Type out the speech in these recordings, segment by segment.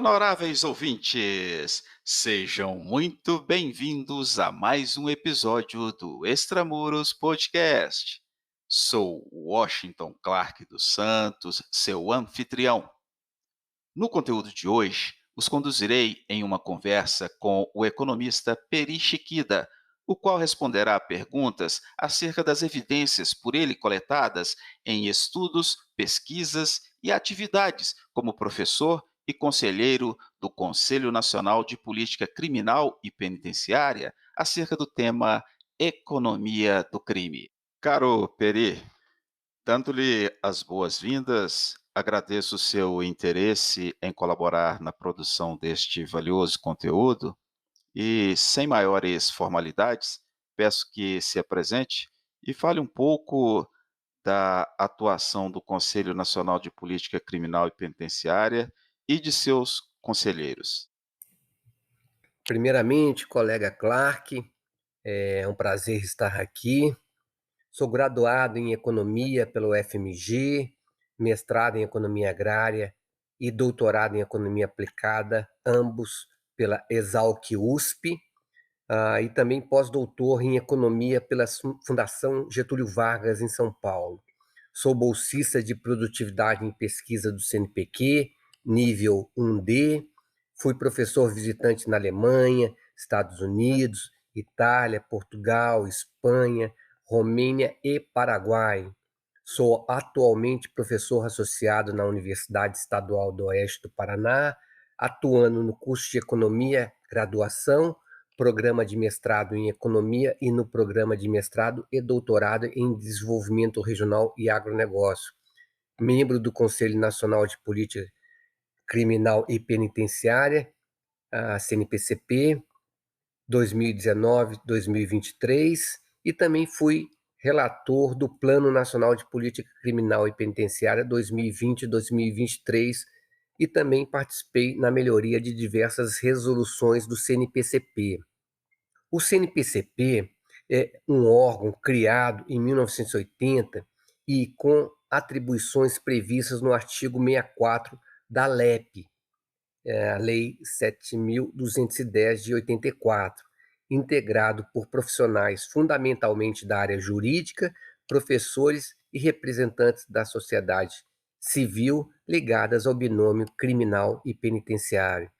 Honoráveis ouvintes, sejam muito bem-vindos a mais um episódio do Extramuros Podcast. Sou Washington Clark dos Santos, seu anfitrião. No conteúdo de hoje, os conduzirei em uma conversa com o economista Peri Chiquida, o qual responderá a perguntas acerca das evidências por ele coletadas em estudos, pesquisas e atividades como professor e conselheiro do Conselho Nacional de Política Criminal e Penitenciária acerca do tema economia do crime. Caro Peri, dando-lhe as boas-vindas, agradeço o seu interesse em colaborar na produção deste valioso conteúdo e, sem maiores formalidades, peço que se apresente e fale um pouco da atuação do Conselho Nacional de Política Criminal e Penitenciária e de seus conselheiros. Primeiramente, colega Clark, é um prazer estar aqui. Sou graduado em Economia pelo FMG, mestrado em Economia Agrária e doutorado em Economia Aplicada, ambos pela Exalc-USP, e também pós-doutor em Economia pela Fundação Getúlio Vargas, em São Paulo. Sou bolsista de Produtividade em Pesquisa do CNPq, nível 1D. Fui professor visitante na Alemanha, Estados Unidos, Itália, Portugal, Espanha, Romênia e Paraguai. Sou atualmente professor associado na Universidade Estadual do Oeste do Paraná, atuando no curso de Economia, graduação, programa de mestrado em Economia e no programa de mestrado e doutorado em Desenvolvimento Regional e Agronegócio. Membro do Conselho Nacional de Política Criminal e Penitenciária, a CNPCP, 2019-2023, e também fui relator do Plano Nacional de Política Criminal e Penitenciária 2020-2023 e também participei na melhoria de diversas resoluções do CNPCP. O CNPCP é um órgão criado em 1980 e com atribuições previstas no artigo 64 da LEP, a Lei 7.210 de 84, integrado por profissionais fundamentalmente da área jurídica, professores e representantes da sociedade civil ligadas ao binômio criminal e penitenciário.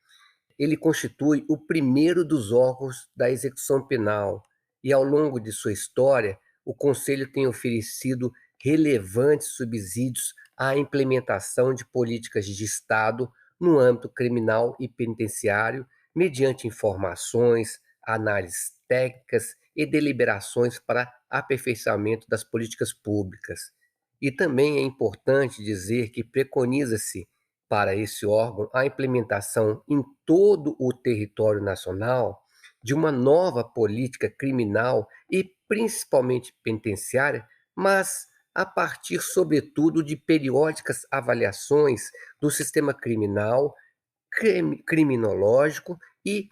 Ele constitui o primeiro dos órgãos da execução penal e, ao longo de sua história, o Conselho tem oferecido relevantes subsídios à implementação de políticas de Estado no âmbito criminal e penitenciário, mediante informações, análises técnicas e deliberações para aperfeiçoamento das políticas públicas. E também é importante dizer que preconiza-se para esse órgão a implementação em todo o território nacional de uma nova política criminal e principalmente penitenciária, mas a partir, sobretudo, de periódicas avaliações do sistema criminal, criminológico e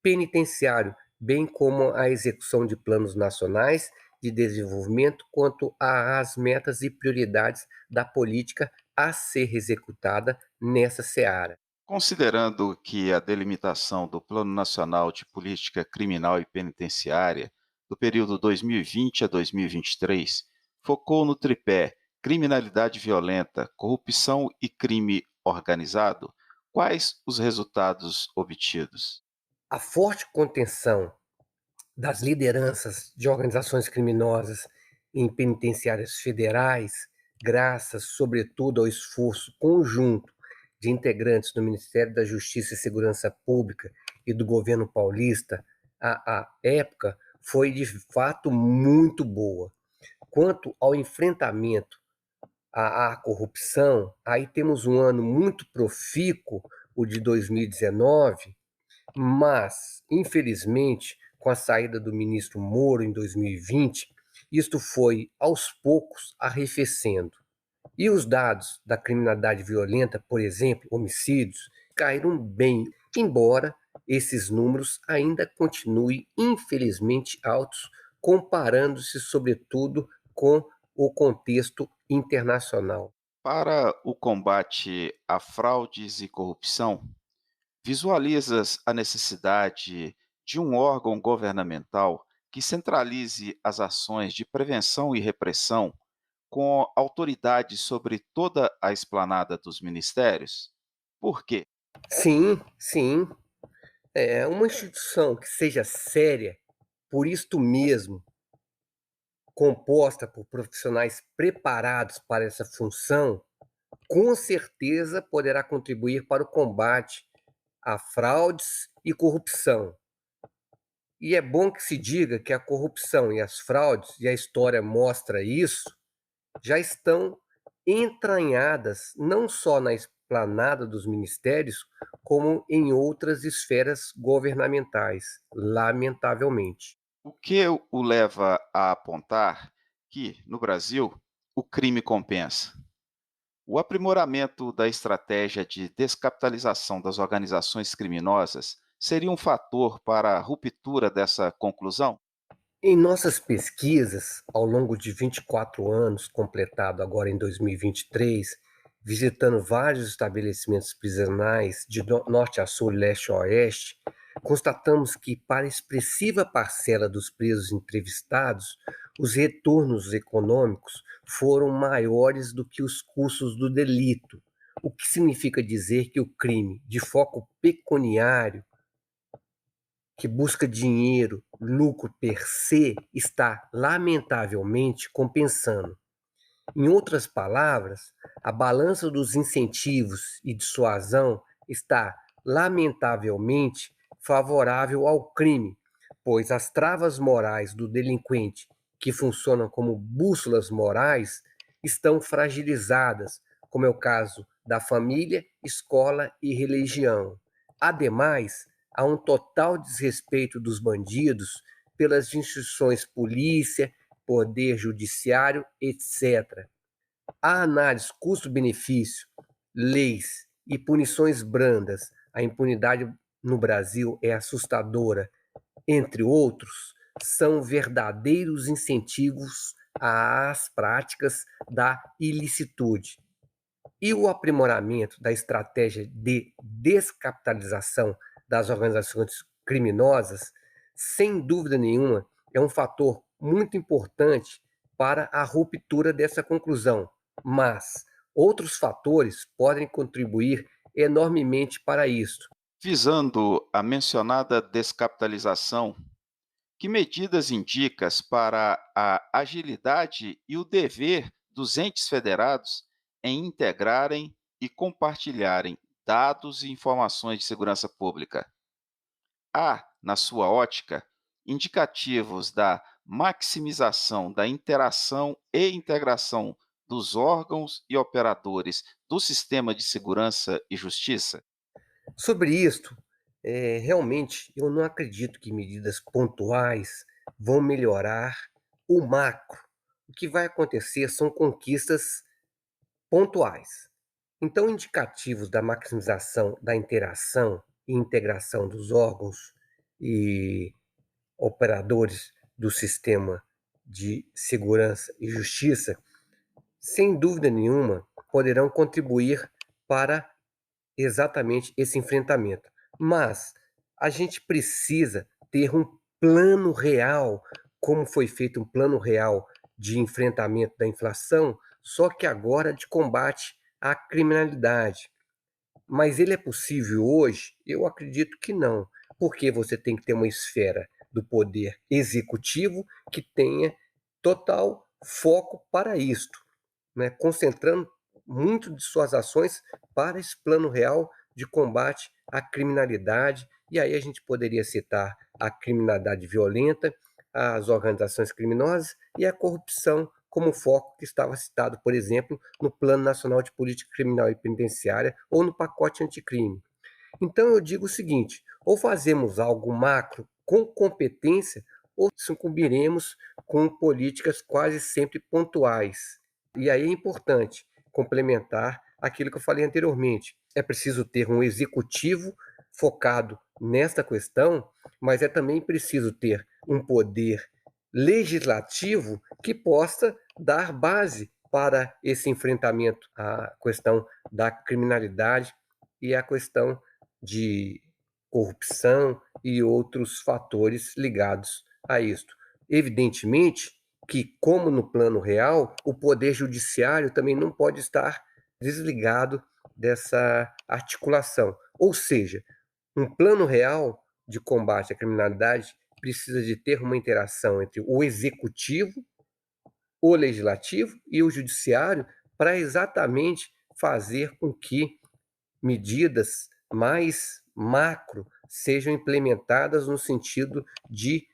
penitenciário, bem como a execução de planos nacionais de desenvolvimento quanto às metas e prioridades da política a ser executada nessa seara. Considerando que a delimitação do Plano Nacional de Política Criminal e Penitenciária do período 2020 a 2023 focou no tripé criminalidade violenta, corrupção e crime organizado, quais os resultados obtidos? A forte contenção das lideranças de organizações criminosas em penitenciárias federais, graças, sobretudo, ao esforço conjunto de integrantes do Ministério da Justiça e Segurança Pública e do governo paulista, a época foi de fato muito boa. Quanto ao enfrentamento à corrupção, aí temos um ano muito profícuo, o de 2019, mas, infelizmente, com a saída do ministro Moro em 2020, isto foi, aos poucos, arrefecendo. E os dados da criminalidade violenta, por exemplo, homicídios, caíram bem, embora esses números ainda continuem, infelizmente, altos, comparando-se, sobretudo, com o contexto internacional. Para o combate a fraudes e corrupção, Visualizas a necessidade de um órgão governamental que centralize as ações de prevenção e repressão com autoridade sobre toda a esplanada dos ministérios? Por quê? Sim, sim. É uma instituição que seja séria, por isto mesmo, composta por profissionais preparados para essa função, com certeza poderá contribuir para o combate a fraudes e corrupção. E é bom que se diga que a corrupção e as fraudes, e a história mostra isso, já estão entranhadas não só na esplanada dos ministérios, como em outras esferas governamentais, lamentavelmente. O que o leva a apontar que, no Brasil, o crime compensa? O aprimoramento da estratégia de descapitalização das organizações criminosas seria um fator para a ruptura dessa conclusão? Em nossas pesquisas, ao longo de 24 anos, completado agora em 2023, visitando vários estabelecimentos prisionais de norte a sul, leste a oeste, constatamos que, para a expressiva parcela dos presos entrevistados, os retornos econômicos foram maiores do que os custos do delito, o que significa dizer que o crime de foco pecuniário que busca dinheiro, lucro per se, está lamentavelmente compensando. Em outras palavras, a balança dos incentivos e dissuasão está lamentavelmente favorável ao crime, pois as travas morais do delinquente, que funcionam como bússolas morais, estão fragilizadas, como é o caso da família, escola e religião. Ademais, há um total desrespeito dos bandidos pelas instituições polícia, poder judiciário, etc. A análise custo-benefício, leis e punições brandas, a impunidade no Brasil é assustadora, entre outros, são verdadeiros incentivos às práticas da ilicitude. E o aprimoramento da estratégia de descapitalização das organizações criminosas, sem dúvida nenhuma, é um fator muito importante para a ruptura dessa conclusão. Mas outros fatores podem contribuir enormemente para isso. Visando a mencionada descapitalização, que medidas indicas para a agilidade e o dever dos entes federados em integrarem e compartilharem dados e informações de segurança pública? Há, na sua ótica, indicativos da maximização da interação e integração dos órgãos e operadores do sistema de segurança e justiça? Sobre isto, realmente eu não acredito que medidas pontuais vão melhorar o macro. O que vai acontecer são conquistas pontuais. Então, indicativos da maximização da interação e integração dos órgãos e operadores do sistema de segurança e justiça, sem dúvida nenhuma, poderão contribuir para exatamente esse enfrentamento. Mas a gente precisa ter um plano real, como foi feito um plano real de enfrentamento da inflação, só que agora de combate à criminalidade. Mas ele é possível hoje? Eu acredito que não, porque você tem que ter uma esfera do poder executivo que tenha total foco para isto, né? Concentrando muito de suas ações para esse plano real de combate à criminalidade. E aí a gente poderia citar a criminalidade violenta, as organizações criminosas e a corrupção como foco que estava citado, por exemplo, no Plano Nacional de Política Criminal e Penitenciária ou no pacote anticrime. Então eu digo o seguinte: ou fazemos algo macro com competência, ou sucumbiremos com políticas quase sempre pontuais. E aí é importante complementar aquilo que eu falei anteriormente. É preciso ter um executivo focado nesta questão, mas é também preciso ter um poder legislativo que possa dar base para esse enfrentamento à questão da criminalidade e à questão de corrupção e outros fatores ligados a isto. Evidentemente que, como no plano real, o poder judiciário também não pode estar desligado dessa articulação. Ou seja, um plano real de combate à criminalidade precisa de ter uma interação entre o executivo, o legislativo e o judiciário para exatamente fazer com que medidas mais macro sejam implementadas no sentido de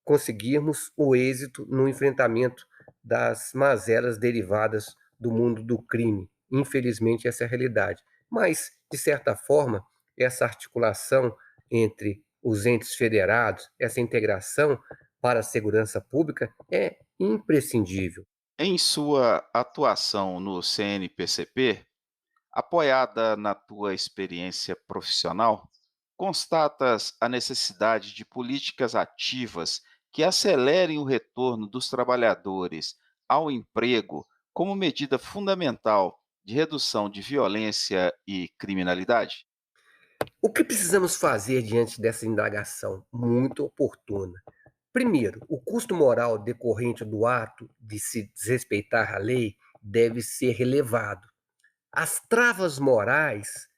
conseguirmos o êxito no enfrentamento das mazelas derivadas do mundo do crime. Infelizmente, essa é a realidade. Mas, de certa forma, essa articulação entre os entes federados, essa integração para a segurança pública é imprescindível. Em sua atuação no CNPCP, apoiada na tua experiência profissional, constatas a necessidade de políticas ativas que acelerem o retorno dos trabalhadores ao emprego como medida fundamental de redução de violência e criminalidade? O que precisamos fazer diante dessa indagação muito oportuna? Primeiro, o custo moral decorrente do ato de se desrespeitar a lei deve ser relevado. As travas morais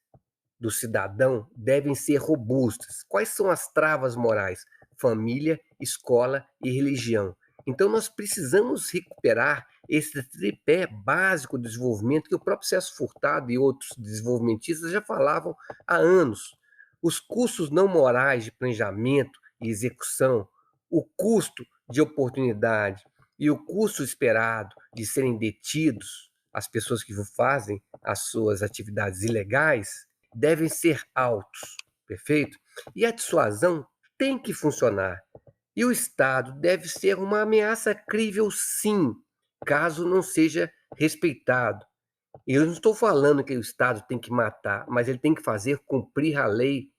do cidadão devem ser robustas. Quais são as travas morais? Família, escola e religião. Então, nós precisamos recuperar esse tripé básico do desenvolvimento que o próprio Celso Furtado e outros desenvolvimentistas já falavam há anos. Os custos não morais de planejamento e execução, o custo de oportunidade e o custo esperado de serem detidos as pessoas que fazem as suas atividades ilegais devem ser altos, perfeito? E a dissuasão tem que funcionar. E o Estado deve ser uma ameaça crível, sim, caso não seja respeitado. Eu não estou falando que o Estado tem que matar, mas ele tem que fazer cumprir a lei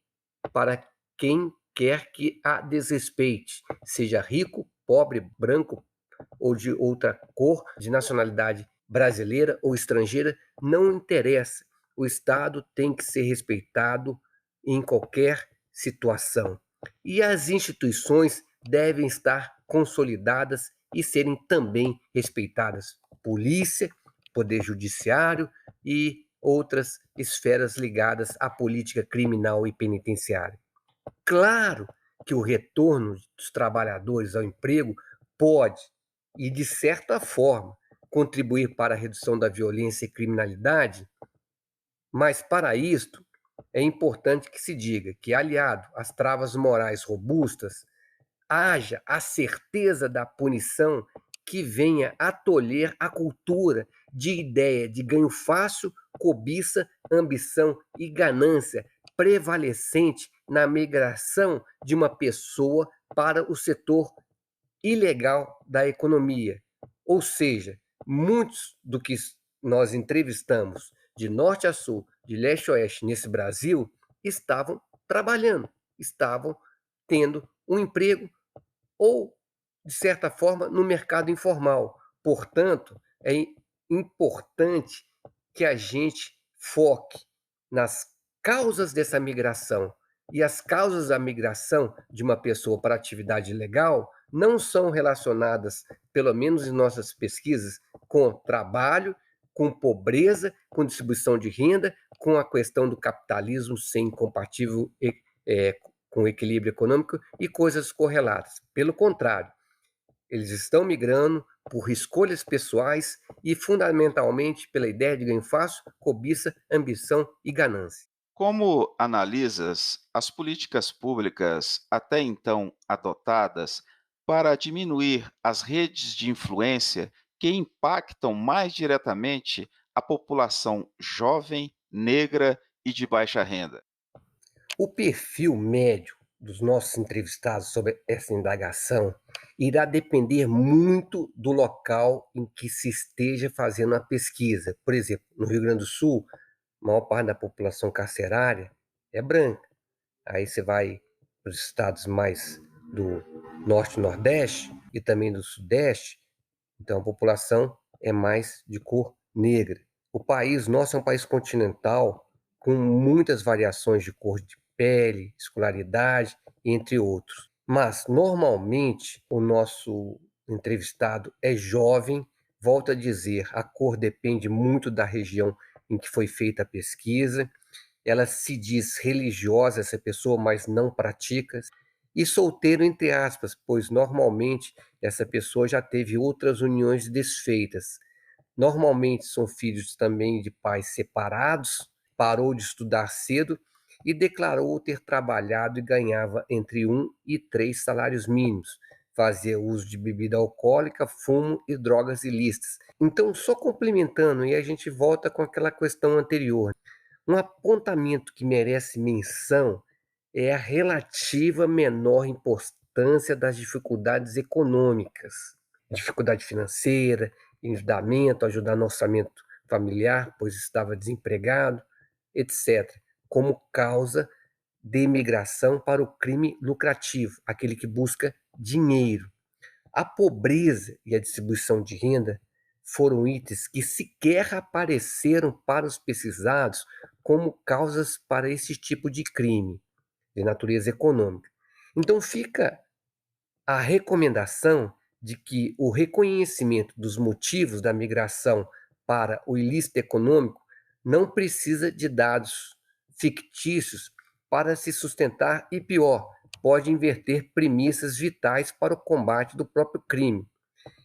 para quem quer que a desrespeite, seja rico, pobre, branco ou de outra cor, de nacionalidade brasileira ou estrangeira, não interessa. O Estado tem que ser respeitado em qualquer situação. E as instituições devem estar consolidadas e serem também respeitadas. Polícia, Poder Judiciário e outras esferas ligadas à política criminal e penitenciária. Claro que o retorno dos trabalhadores ao emprego pode, e de certa forma, contribuir para a redução da violência e criminalidade, mas para isto é importante que se diga que, aliado às travas morais robustas, haja a certeza da punição que venha a tolher a cultura de ideia de ganho fácil, cobiça, ambição e ganância prevalecente na migração de uma pessoa para o setor ilegal da economia. Ou seja, muitos do que nós entrevistamos de norte a sul, de leste a oeste nesse Brasil, estavam trabalhando, estavam tendo um emprego ou, de certa forma, no mercado informal. Portanto, é importante que a gente foque nas causas dessa migração. E as causas da migração de uma pessoa para atividade ilegal não são relacionadas, pelo menos em nossas pesquisas, com trabalho, com pobreza, com distribuição de renda, com a questão do capitalismo sem compatível é, com equilíbrio econômico e coisas correlatas. Pelo contrário, eles estão migrando por escolhas pessoais e, fundamentalmente, pela ideia de ganho fácil, cobiça, ambição e ganância. Como analisas as políticas públicas até então adotadas para diminuir as redes de influência que impactam mais diretamente a população jovem, negra e de baixa renda? O perfil médio dos nossos entrevistados sobre essa indagação irá depender muito do local em que se esteja fazendo a pesquisa. Por exemplo, no Rio Grande do Sul, a maior parte da população carcerária é branca. Aí você vai para os estados mais do norte e nordeste e também do sudeste, então a população é mais de cor negra. O país nosso é um país continental, com muitas variações de cor de pele, escolaridade, entre outros. Mas, normalmente, o nosso entrevistado é jovem. Volto a dizer, a cor depende muito da região em que foi feita a pesquisa. Ela se diz religiosa, essa pessoa, mas não pratica. E solteiro, entre aspas, pois normalmente essa pessoa já teve outras uniões desfeitas. Normalmente são filhos também de pais separados, parou de estudar cedo e declarou ter trabalhado e ganhava entre 1 e 3 salários mínimos. Fazia uso de bebida alcoólica, fumo e drogas ilícitas. Então, só complementando, e a gente volta com aquela questão anterior. Um apontamento que merece menção é a relativa menor importância das dificuldades econômicas, dificuldade financeira, endividamento, ajudar no orçamento familiar, pois estava desempregado, etc., como causa de imigração para o crime lucrativo, aquele que busca dinheiro. A pobreza e a distribuição de renda foram itens que sequer apareceram para os pesquisados como causas para esse tipo de crime de natureza econômica. Então fica a recomendação de que o reconhecimento dos motivos da migração para o ilícito econômico não precisa de dados fictícios para se sustentar e, pior, pode inverter premissas vitais para o combate do próprio crime.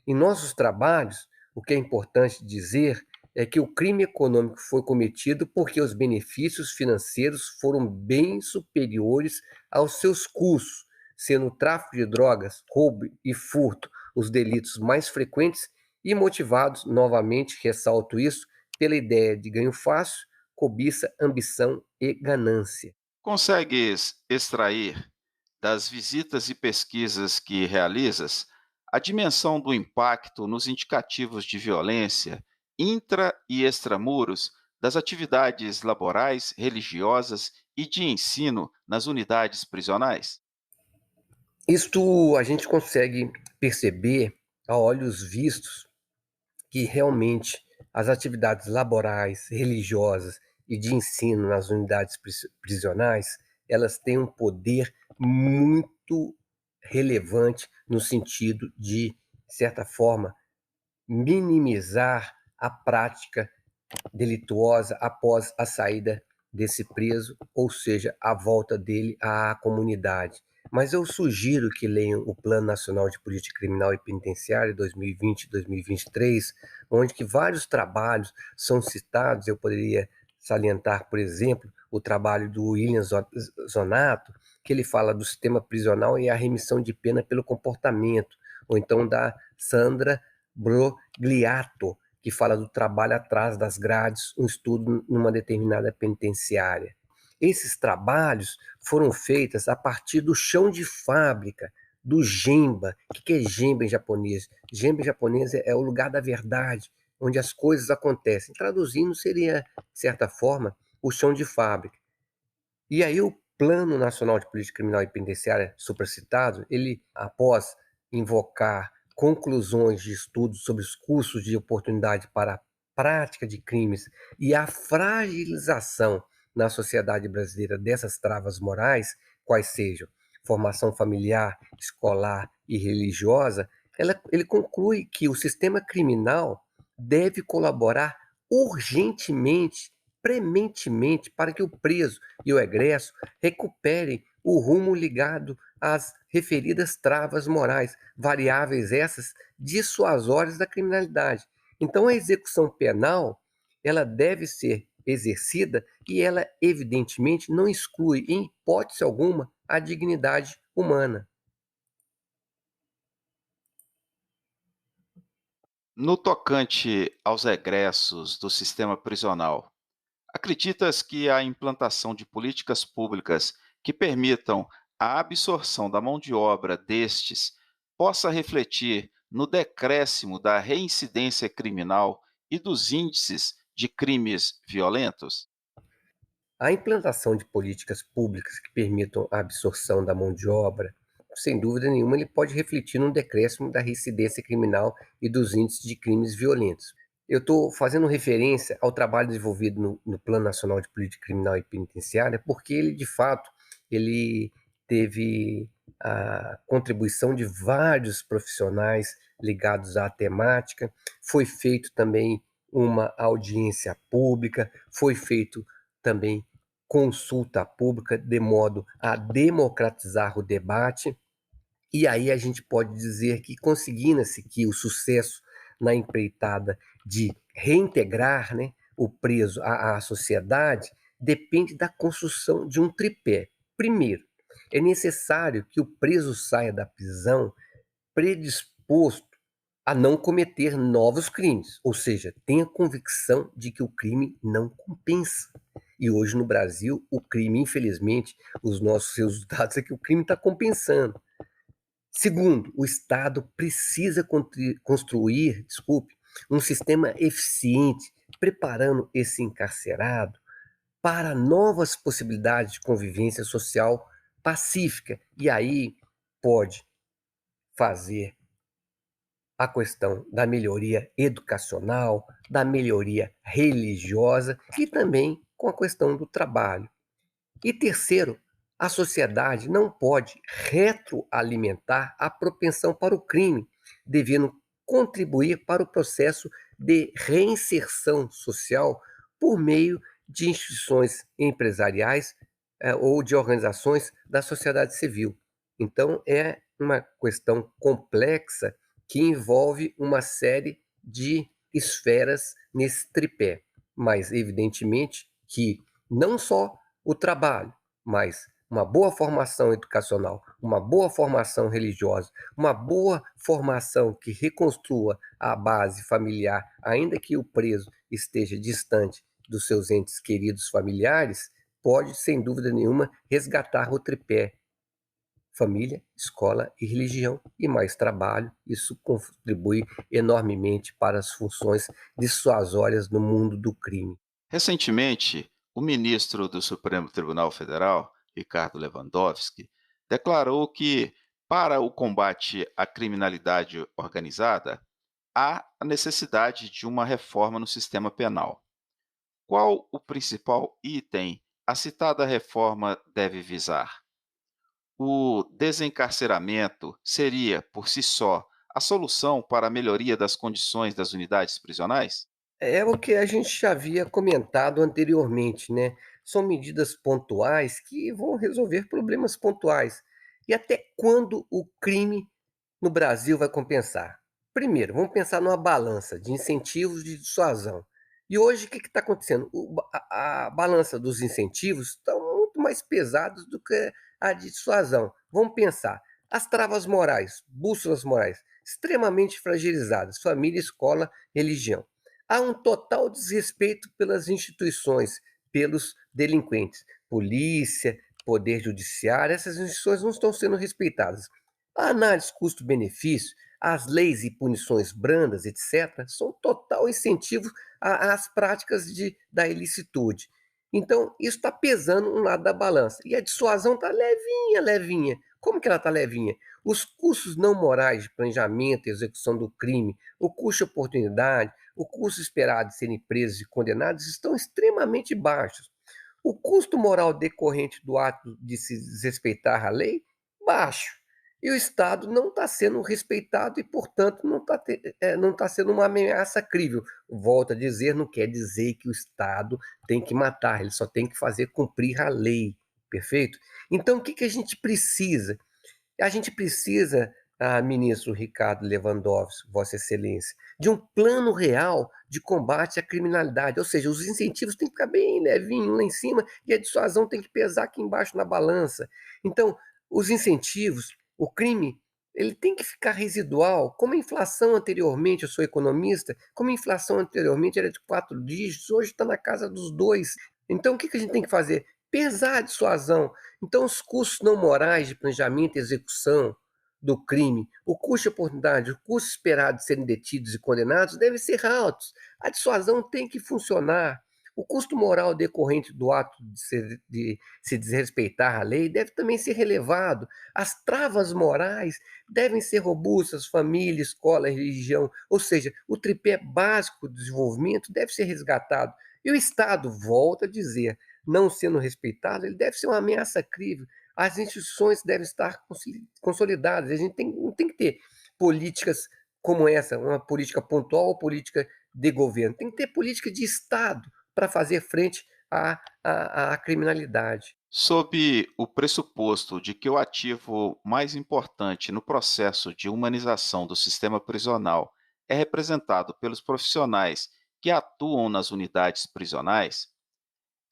Em nossos trabalhos, o que é importante dizer é que o crime econômico foi cometido porque os benefícios financeiros foram bem superiores aos seus custos, sendo o tráfico de drogas, roubo e furto os delitos mais frequentes e motivados, novamente ressalto isso, pela ideia de ganho fácil, cobiça, ambição e ganância. Consegues extrair das visitas e pesquisas que realizas a dimensão do impacto nos indicativos de violência intra e extramuros das atividades laborais, religiosas e de ensino nas unidades prisionais? Isto a gente consegue perceber a olhos vistos que realmente as atividades laborais, religiosas e de ensino nas unidades prisionais, elas têm um poder muito relevante no sentido de certa forma, minimizar a prática delituosa após a saída desse preso, ou seja, a volta dele à comunidade. Mas eu sugiro que leiam o Plano Nacional de Política Criminal e Penitenciária 2020-2023, onde que vários trabalhos são citados. Eu poderia salientar, por exemplo, o trabalho do William Zonato, que ele fala do sistema prisional e a remissão de pena pelo comportamento, ou então da Sandra Brogliato, que fala do trabalho atrás das grades, um estudo numa determinada penitenciária. Esses trabalhos foram feitos a partir do chão de fábrica, do Gemba. O que é Gemba em japonês? Gemba em japonês é o lugar da verdade, onde as coisas acontecem. Traduzindo, seria, de certa forma, o chão de fábrica. E aí o Plano Nacional de Política Criminal e Penitenciária supracitado, ele, após invocar conclusões de estudos sobre os custos de oportunidade para a prática de crimes e a fragilização na sociedade brasileira dessas travas morais, quais sejam formação familiar, escolar e religiosa, ele conclui que o sistema criminal deve colaborar urgentemente, prementemente, para que o preso e o egresso recuperem o rumo ligado às referidas travas morais, variáveis essas dissuasórias da criminalidade. Então, a execução penal, ela deve ser exercida e ela, evidentemente, não exclui, em hipótese alguma, a dignidade humana. No tocante aos egressos do sistema prisional, acreditas que a implantação de políticas públicas que permitam a absorção da mão de obra destes possa refletir no decréscimo da reincidência criminal e dos índices de crimes violentos? A implantação de políticas públicas que permitam a absorção da mão de obra, sem dúvida nenhuma, ele pode refletir num decréscimo da reincidência criminal e dos índices de crimes violentos. Eu estou fazendo referência ao trabalho desenvolvido no Plano Nacional de Política Criminal e Penitenciária, porque ele, de fato, ele teve a contribuição de vários profissionais ligados à temática. Foi feito também uma audiência pública, foi feito também consulta pública, de modo a democratizar o debate. E aí a gente pode dizer que conseguindo-se que o sucesso na empreitada de reintegrar, né, o preso à sociedade depende da construção de um tripé. Primeiro, é necessário que o preso saia da prisão predisposto a não cometer novos crimes, ou seja, tenha convicção de que o crime não compensa. E hoje no Brasil, o crime, infelizmente, os nossos resultados é que o crime está compensando. Segundo, o Estado precisa construir, desculpe, um sistema eficiente, preparando esse encarcerado para novas possibilidades de convivência social pacífica. E aí pode fazer a questão da melhoria educacional, da melhoria religiosa e também com a questão do trabalho. E terceiro, a sociedade não pode retroalimentar a propensão para o crime, devendo contribuir para o processo de reinserção social por meio de instituições empresariais ou de organizações da sociedade civil. Então, é uma questão complexa que envolve uma série de esferas nesse tripé, mas evidentemente que não só o trabalho, mas uma boa formação educacional, uma boa formação religiosa, uma boa formação que reconstrua a base familiar, ainda que o preso esteja distante dos seus entes queridos familiares, pode, sem dúvida nenhuma, resgatar o tripé: família, escola e religião, e mais trabalho. Isso contribui enormemente para as funções dissuasórias no mundo do crime. Recentemente, o ministro do Supremo Tribunal Federal, Ricardo Lewandowski, declarou que, para o combate à criminalidade organizada, há a necessidade de uma reforma no sistema penal. Qual o principal item a citada reforma deve visar? O desencarceramento seria, por si só, a solução para a melhoria das condições das unidades prisionais? É o que a gente já havia comentado anteriormente, né? São medidas pontuais que vão resolver problemas pontuais. E até quando o crime no Brasil vai compensar? Primeiro, vamos pensar numa balança de incentivos de dissuasão. E hoje o que está acontecendo? A balança dos incentivos está muito mais pesados do que a de dissuasão. Vamos pensar. As travas morais, bússolas morais, extremamente fragilizadas: família, escola, religião. Há um total desrespeito pelas instituições, pelos delinquentes. Polícia, poder judiciário, essas instituições não estão sendo respeitadas. A análise custo-benefício, as leis e punições brandas, etc., são total incentivo às práticas da ilicitude. Então, isso está pesando um lado da balança. E a dissuasão está levinha, levinha. Como que ela está levinha? Os custos não morais de planejamento e execução do crime, o custo de oportunidade, o custo esperado de serem presos e condenados estão extremamente baixos. O custo moral decorrente do ato de se desrespeitar a lei, baixo. E o Estado não está sendo respeitado e, portanto, não tá sendo uma ameaça crível. Volto a dizer, não quer dizer que o Estado tem que matar, ele só tem que fazer cumprir a lei, perfeito? Então, o que, que a gente precisa? A gente precisa, ministro Ricardo Lewandowski, Vossa Excelência, de um plano real de combate à criminalidade. Ou seja, os incentivos têm que ficar bem levinho lá em cima e a dissuasão tem que pesar aqui embaixo na balança. Então, os incentivos, o crime, ele tem que ficar residual. Como a inflação anteriormente, eu sou economista, como a inflação anteriormente era de 4 dígitos, hoje está na casa dos 2. Então, o que, que a gente tem que fazer? Pesar a dissuasão. Então, os custos não morais de planejamento e execução do crime, o custo de oportunidade, o custo esperado de serem detidos e condenados devem ser altos. A dissuasão tem que funcionar. O custo moral decorrente do ato de se desrespeitar a lei deve também ser relevado. As travas morais devem ser robustas, família, escola, religião, ou seja, o tripé básico do desenvolvimento deve ser resgatado. E o Estado, volta a dizer, não sendo respeitado, ele deve ser uma ameaça crível. As instituições devem estar consolidadas. A gente não tem que ter políticas como essa, uma política pontual ou política de governo. Tem que ter política de Estado para fazer frente à criminalidade. Sob o pressuposto de que o ativo mais importante no processo de humanização do sistema prisional é representado pelos profissionais que atuam nas unidades prisionais,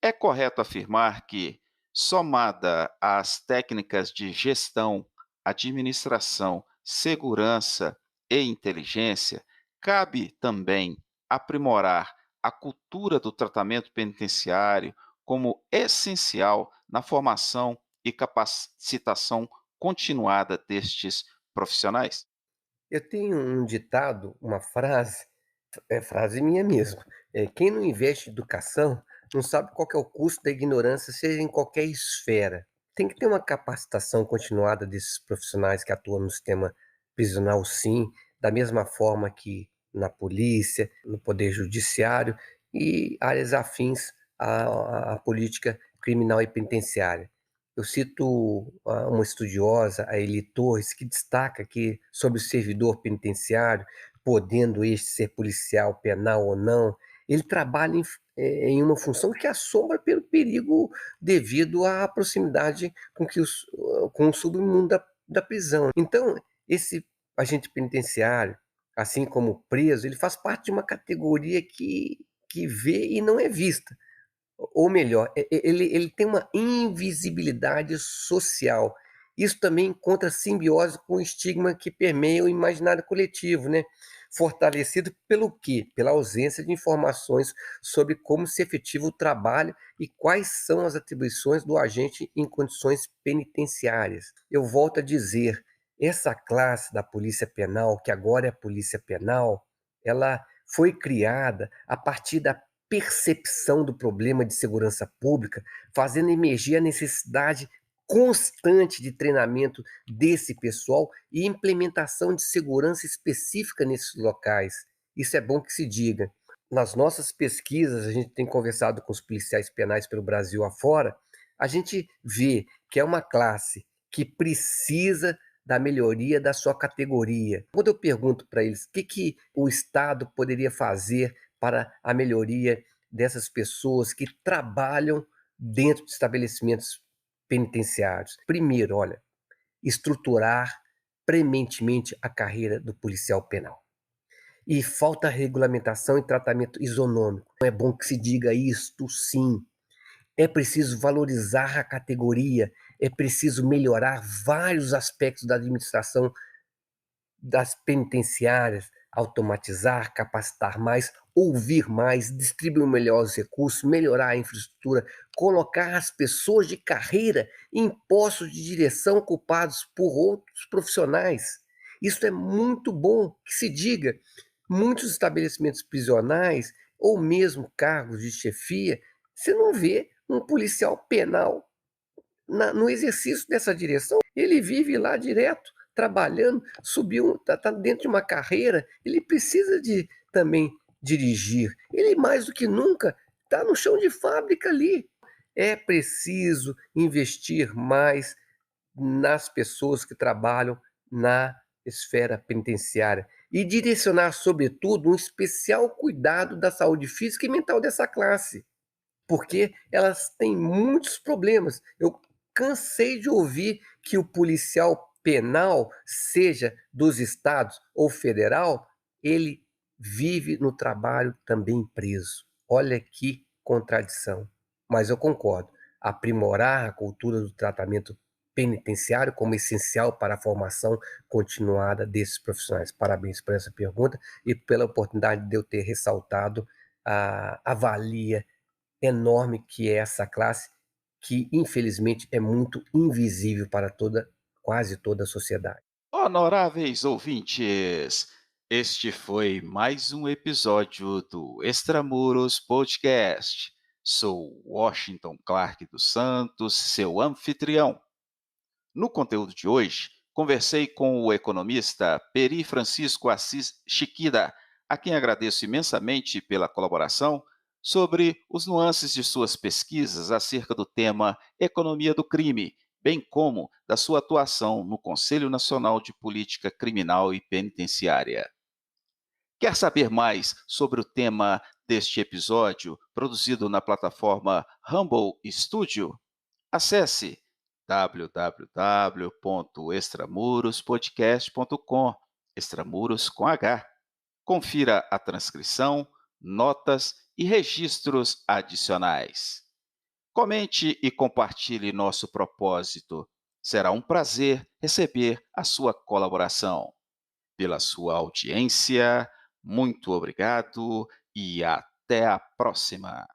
é correto afirmar que, somada às técnicas de gestão, administração, segurança e inteligência, cabe também aprimorar a cultura do tratamento penitenciário como essencial na formação e capacitação continuada destes profissionais? Eu tenho um ditado, uma frase, é frase minha mesmo. Quem não investe em educação não sabe qual que é o custo da ignorância, seja em qualquer esfera. Tem que ter uma capacitação continuada desses profissionais que atuam no sistema prisional, sim, da mesma forma que na polícia, no poder judiciário e áreas afins à política criminal e penitenciária. Eu cito uma estudiosa, a Eli Torres, que destaca que sobre o servidor penitenciário, podendo este ser policial, penal ou não, ele trabalha em uma função que assombra pelo perigo devido à proximidade com o submundo da prisão. Então, esse agente penitenciário, assim como o preso, ele faz parte de uma categoria que vê e não é vista. Ou melhor, ele tem uma invisibilidade social. Isso também encontra simbiose com o estigma que permeia o imaginário coletivo, né? Fortalecido pelo quê? Pela ausência de informações sobre como se efetiva o trabalho e quais são as atribuições do agente em condições penitenciárias. Eu volto a dizer, essa classe da polícia penal, que agora é a polícia penal, ela foi criada a partir da percepção do problema de segurança pública, fazendo emergir a necessidade constante de treinamento desse pessoal e implementação de segurança específica nesses locais. Isso é bom que se diga. Nas nossas pesquisas, a gente tem conversado com os policiais penais pelo Brasil afora, a gente vê que é uma classe que precisa da melhoria da sua categoria. Quando eu pergunto para eles o que o Estado poderia fazer para a melhoria dessas pessoas que trabalham dentro de estabelecimentos penitenciários. Primeiro, olha, estruturar prementemente a carreira do policial penal. E falta regulamentação e tratamento isonômico. É bom que se diga isto, sim. É preciso valorizar a categoria, é preciso melhorar vários aspectos da administração das penitenciárias, automatizar, capacitar mais, ouvir mais, distribuir melhor os recursos, melhorar a infraestrutura, colocar as pessoas de carreira em postos de direção ocupados por outros profissionais. Isso é muito bom que se diga. Muitos estabelecimentos prisionais, ou mesmo cargos de chefia, você não vê um policial penal no exercício dessa direção. Ele vive lá direto, trabalhando, subiu, está dentro de uma carreira, ele precisa de também dirigir. Ele, mais do que nunca, está no chão de fábrica ali. É preciso investir mais nas pessoas que trabalham na esfera penitenciária e direcionar, sobretudo, um especial cuidado da saúde física e mental dessa classe, porque elas têm muitos problemas. Eu cansei de ouvir que o policial penal, seja dos estados ou federal, ele vive no trabalho também preso. Olha que contradição. Mas eu concordo. Aprimorar a cultura do tratamento penitenciário como essencial para a formação continuada desses profissionais. Parabéns por essa pergunta e pela oportunidade de eu ter ressaltado a valia enorme que é essa classe, que infelizmente é muito invisível para quase toda a sociedade. Honoráveis ouvintes, este foi mais um episódio do Extramuros Podcast. Sou Washington Clark dos Santos, seu anfitrião. No conteúdo de hoje, conversei com o economista Peri Francisco Assis Chiquida, a quem agradeço imensamente pela colaboração, sobre os nuances de suas pesquisas acerca do tema economia do crime, bem como da sua atuação no Conselho Nacional de Política Criminal e Penitenciária. Quer saber mais sobre o tema deste episódio, produzido na plataforma Humble Studio? Acesse www.extramurospodcast.com, Extramuros com H. Confira a transcrição, notas e registros adicionais. Comente e compartilhe nosso propósito. Será um prazer receber a sua colaboração. Pela sua audiência, muito obrigado e até a próxima.